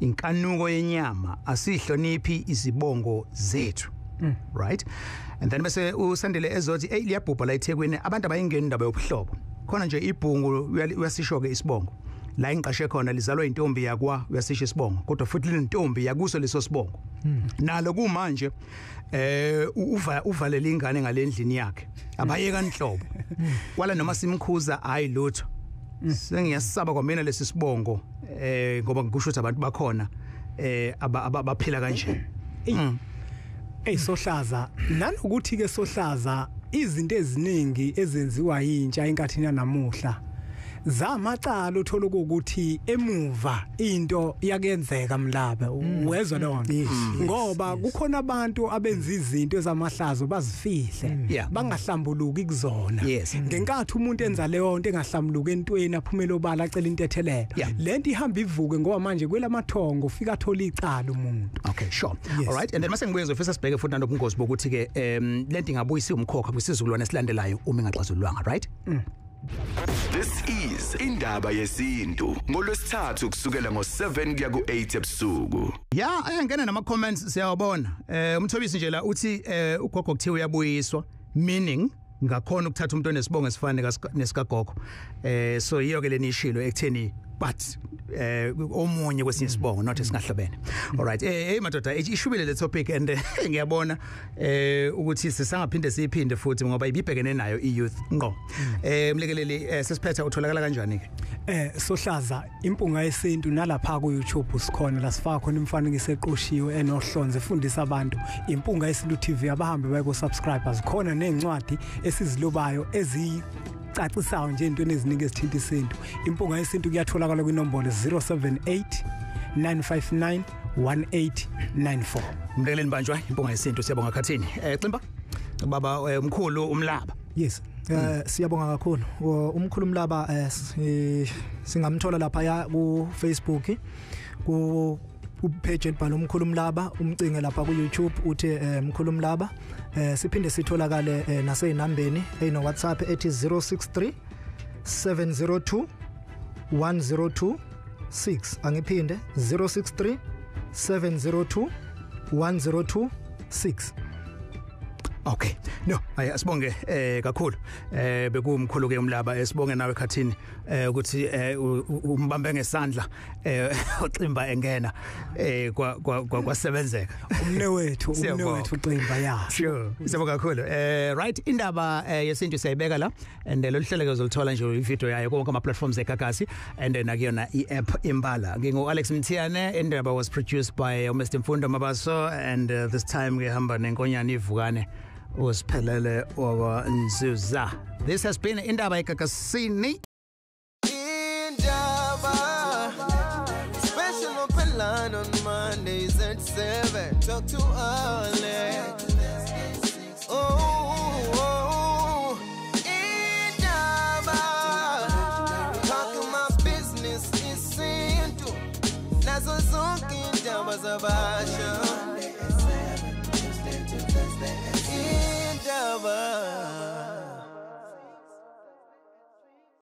inkanuko yenyama asihloniphi izibongo zethu right and then bese usandile ezothi liyabhubha la eThekwini abantu abayingena indaba yobuhlobo khona nje ibhungu uyasisho ke isibongo la inqashe khona lizalwa intombi yakwa uyasisho isibongo kodwa futhi lintombi yakuso leso sibongo nalo kumanje uvalele ingane ngalendlini yakhe abayeka inhlobo wala noma simkhuza hayi lutho sengiyasaba kwamina lesi sibongo ngoba ngikusho ukuthi abantu bakhona abaphila kanje sohlaza nanokuthi ke sohlaza izinto eziningi ezenziwa yintsha enkathini namuhla zamacala uthola ukuthi emuva into yakenzeka mlabe wezwa lona ngoba kukhona abantu abenza izinto ezamahlazo bazifihle bangahlambuluki kuzona ngenkathi umuntu enza leyo nto engahlambuluki entweni aphumela obala acela intethelelo lento ihamba ivuke ngoba manje kwelamathongo ufika athola icala umuntu. Okay, sure. All right, and then mase ngibuye ngizofisa sibheke futhi nanobungozi bokuthi ke lento ingabuyisa umkhokha kwisizukulwane esilandelayo uma ingaxazulwanga, right? This is Indaba YeSintu ngolwesithathu kusukela ngo7 kuya ku8 ebusuku. Yeah, ayangena nama comments siyawabona. Umthobisi nje la uthi ugogo kuthiwa uyabuyiswa meaning ngakhona ukuthatha umuntu onesibongo esifane nesikagogo. So iyo ke lenishilo ekutheni but omunye kwesinye isibongo not esingahlobene. All right, hey madoda ishubile le topic and ngiyabona ukuthi sisangaphinde siphinde futhi ngoba ibibhekene nayo iyouth ngo. Mlekeleli sesiphetha utholakala kanjani ke? Sohlaza impunga yesintu nalapha ku YouTube sikhona la sifaka khona imfanekiso eqoshiwe enohlonze efundisa abantu impunga yesintu TV abahambe baye ku subscribers khona nezincwadi esizilobayo cacisayo nje into eziningi ezithinta isintu. Impunga yesintu kuyatholakala kwinombolo 078 959 1894. Mlekeleli Mbanjwa impunga yesintu siyabonga khathini. Ximba baba Mkhulu umlaba. Yes. Siyabonga kakhulu. Umkhulu umlaba singamthola lapha ya ku Facebook ku page elibhala umkhulu umlaba umcinge lapha ku YouTube uthi Mkhulu umlaba. Siphinde sitholakale naseyinambeni eno WhatsApp ethi 063 702 102 6 angiphinde 063 702 102 6. Okay, no asibonge kakhulu bekumkhulu ke umlaba esibonge nawe khathini ukuthi umbambe ngesandla uXimba engena kwasebenzeka umne wethu uXimba ya sure sibonga kakhulu right indaba yesintu siyayibeka la and loluhlelo uzolithola nje ivideo yayo konke ama platforms eGagasi and then akuyona iApp imbala ngingo Alex Mthiyane. Indaba was produced by Mr. Mfundo Mabaso and this time ngihamba nenkonyana ivukane usiphelele nzuza. This has been Indaba eGagasini. Indaba special open line on Mondays at 7. Talk to Alex. Oh, Indaba talking my business isintu nazo zonke indaba zabasha.